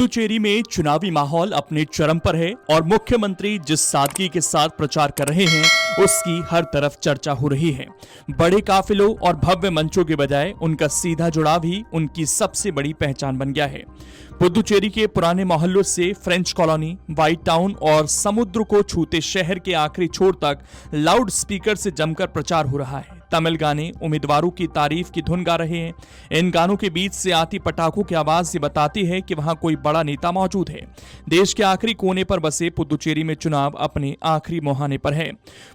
पुदुचेरी में चुनावी माहौल अपने चरम पर है और मुख्यमंत्री जिस सादगी के साथ प्रचार कर रहे हैं उसकी हर तरफ चर्चा हो रही है। बड़े काफिलों और भव्य मंचों के बजाय उनका सीधा जुड़ाव ही उनकी सबसे बड़ी पहचान बन गया है। पुदुचेरी के पुराने मोहल्लों से फ्रेंच कॉलोनी, व्हाइट टाउन और समुद्र को छूते शहर के आखिरी छोर तक लाउड स्पीकर से जमकर प्रचार हो रहा है। तमिल गाने उम्मीदवारों की तारीफ की धुन गा रहे हैं। इन गानों के बीच से आती पटाखों की आवाज ये बताती है कि वहां कोई बड़ा नेता मौजूद है। देश के आखिरी कोने पर बसे पुदुचेरी में चुनाव अपने आखिरी मुहाने पर है।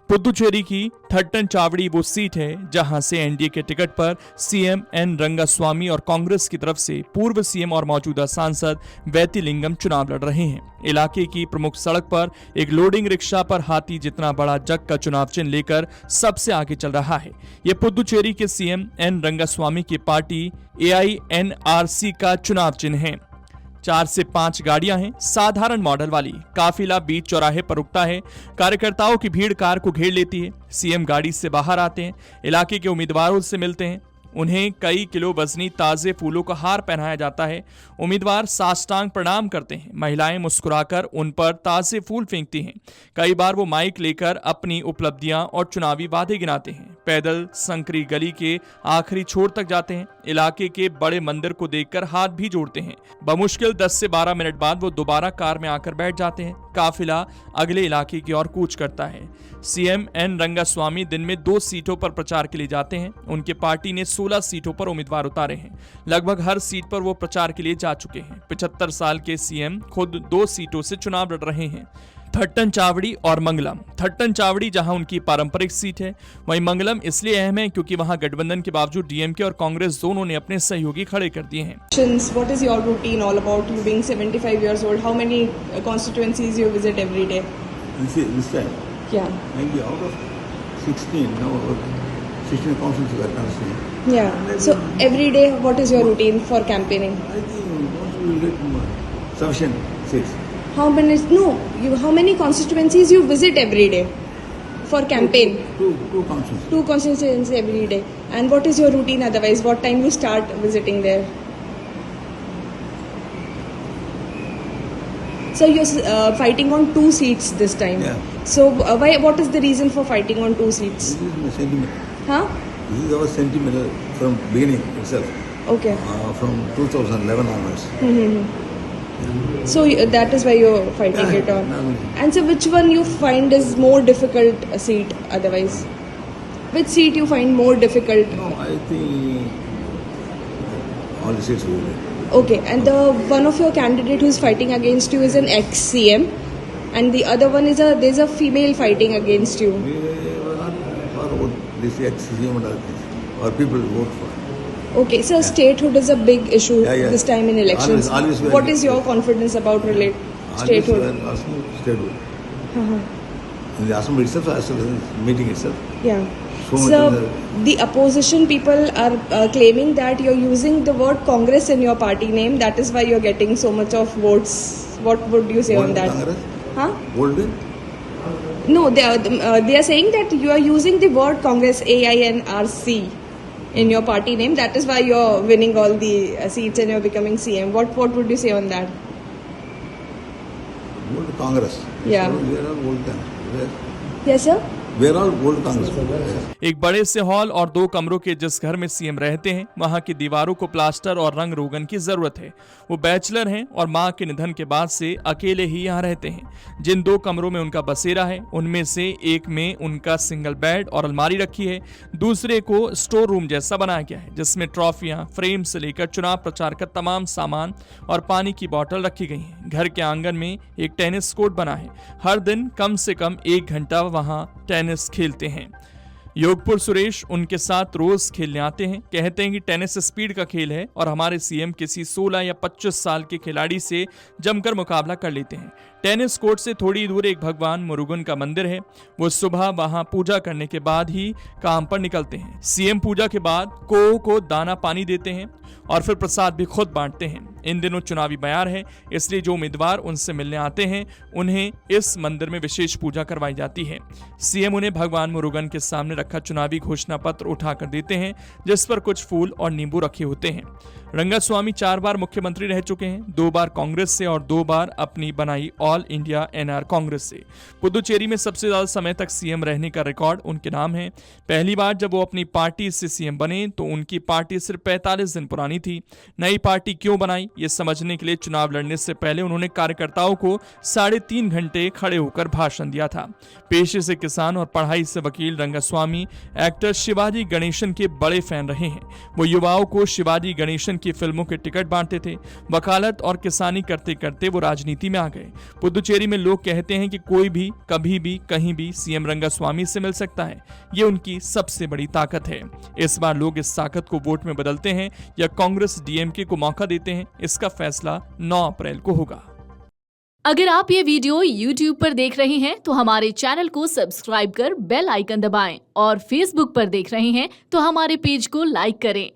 पुदुचेरी की थट्टन चावड़ी वो सीट है जहां से एनडीए के टिकट पर सीएम एन रंगास्वामी और कांग्रेस की तरफ से पूर्व सीएम और मौजूदा सांसद वैतिलिंगम चुनाव लड़ रहे हैं। इलाके की प्रमुख सड़क पर एक लोडिंग रिक्शा पर हाथी जितना बड़ा जग का चुनाव चिन्ह लेकर सबसे आगे चल रहा है। यह पुदुचेरी के सीएम एन रंगास्वामी की पार्टी AINRC का चुनाव चिन्ह है। 4 से 5 गाड़ियां हैं, साधारण मॉडल वाली। काफिला बीच चौराहे पर रुकता है। कार्यकर्ताओं की भीड़ कार को घेर लेती है। सीएम गाड़ी से बाहर आते हैं, इलाके के उम्मीदवारों से मिलते हैं। उन्हें कई किलो वजनी ताजे फूलों का हार पहनाया जाता है। उम्मीदवार साष्टांग प्रणाम करते हैं। महिलाएं मुस्कुराकर उन पर ताजे फूल फेंकती हैं। कई बार वो माइक लेकर अपनी उपलब्धियां और चुनावी वादे गिनाते हैं। पैदल संकरी गली के आखिरी छोर तक जाते हैं। इलाके के बड़े मंदिर को देखकर हाथ भी जोड़ते हैं। बमुश्किल 10 से 12 मिनट बाद वो दोबारा कार में आकर बैठ जाते हैं। काफिला अगले इलाके की ओर कूच करता है। सीएम एन रंगास्वामी दिन में 2 सीटों पर प्रचार के लिए जाते हैं। उनके पार्टी ने 16 सीटों पर उम्मीदवार उतारे हैं। लगभग हर सीट पर वो प्रचार के लिए जा चुके हैं। 75 साल के सीएम खुद 2 सीटों से चुनाव लड़ रहे हैं, थट्टन चावड़ी और मंगलम। थट्टन चावड़ी जहां उनकी पारंपरिक सीट है, वहीं मंगलम इसलिए अहम है क्योंकि वहां गठबंधन के बावजूद डीएमके और कांग्रेस दोनों ने अपने सहयोगी खड़े कर दिए हैं। What is your routine all about? You being 75 years old, how many constituencies you visit every day? This time? Yeah. Maybe out of 16, now 16 constituencies are constituted. Yeah. So every day, what is your routine for campaigning? I think once we will get sufficient seats. How many constituencies you visit every day for campaign? Two constituencies. 2 constituencies every day. And what is your routine otherwise? What time you start visiting there? So you're fighting on 2 seats this time. Yeah. So why? What is the reason for fighting on 2 seats? This is my sentiment. Huh? This is our sentiment from beginning itself. Okay. From 2011 onwards. So that is why you're fighting it on. And so which one you find is more difficult seat otherwise? Which seat you find more difficult? No, I think all the seats will win. Okay, and the one of your candidate who's fighting against you is an ex-CM, and the other one is there's a female fighting against you. We were not for what this ex-CM and other things. Our people vote for. Okay, so statehood is a big issue this time in elections. Always what is your confidence about statehood? Always statehood. In the assembly itself, as well as meeting itself. Yeah. So the opposition people are claiming that you're using the word Congress in your party name. That is why you're getting so much of votes. What would you say on that? Congress? Huh? Golden? No, they are saying that you are using the word Congress, AINRC, in your party name. That is why you're winning all the seats and you're becoming CM. What would you say on that? Gold Congress. Yeah. So we are all gold Congress. Yes, sir. We are all gold Congress. एक बड़े से hall और 2 कमरों के जिस घर में CM रहते हैं वहां की दीवारों को प्लास्टर और रंग रोगन की जरूरत है। वो बैचलर हैं और मां के निधन के बाद से अकेले ही यहाँ रहते हैं। जिन 2 कमरों में उनका बसेरा है उनमें से एक में उनका सिंगल बेड और अलमारी रखी है। दूसरे को स्टोर रूम जैसा बनाया गया है जिसमें ट्रॉफियां, फ्रेम से लेकर चुनाव प्रचार का तमाम सामान और पानी की बोतल रखी गई है। घर के आंगन में एक टेनिस कोर्ट बना है। हर दिन कम से कम 1 घंटा वहां टेनिस खेलते हैं। योगपुर सुरेश उनके साथ रोज खेलने आते हैं। कहते हैं कि टेनिस स्पीड का खेल है और हमारे सीएम किसी 16 या 25 साल के खिलाड़ी से जमकर मुकाबला कर लेते हैं। टेनिस कोर्ट से थोड़ी दूर एक भगवान मुरुगन का मंदिर है। वो सुबह वहां पूजा करने के बाद ही काम पर निकलते हैं। सीएम पूजा के बाद को दाना पानी देते हैं और फिर प्रसाद भी खुद बांटते हैं। इन दिनों चुनावी बयार है, इसलिए जो उम्मीदवार उनसे मिलने आते हैं उन्हें इस मंदिर में विशेष पूजा करवाई जाती है। सीएम उन्हें भगवान मुरुगन के सामने रखा चुनावी घोषणा पत्र उठाकर देते हैं, जिस पर कुछ फूल और नींबू रखे होते हैं। रंगास्वामी 4 बार मुख्यमंत्री रह चुके हैं, 2 बार कांग्रेस से और 2 बार अपनी बनाई ऑल इंडिया एनआर कांग्रेस से। पुदुचेरी में सबसे ज्यादा समय तक सीएम रहने का रिकॉर्ड उनके नाम है। पहली बार जब वो अपनी पार्टी से सीएम बने तो उनकी पार्टी सिर्फ 45 दिन पुरानी थी। नई पार्टी क्यों बनाई, ये समझने के लिए चुनाव लड़ने से पहले उन्होंने कार्यकर्ताओं को 3.5 घंटे खड़े होकर भाषण दिया था। पेशे से किसान और पढ़ाई से वकील रंगास्वामी एक्टर शिवाजी गणेशन के बड़े फैन रहे हैं। वो युवाओं को शिवाजी गणेशन की फिल्मों के टिकट बांटते थे। वकालत और किसानी करते करते वो राजनीति में आ गए। पुदुचेरी में लोग कहते हैं कि कोई भी कभी भी कहीं भी सीएम रंगास्वामी से मिल सकता है। ये उनकी सबसे बड़ी ताकत है। इस बार लोग इस ताकत को वोट में बदलते हैं या कांग्रेस डीएमके को मौका देते हैं, इसका फैसला 9 अप्रैल को होगा। अगर आप ये वीडियो YouTube पर देख रहे हैं तो हमारे चैनल को सब्सक्राइब कर बेल आइकन दबाएं और Facebook पर देख रहे हैं तो हमारे पेज को लाइक करें।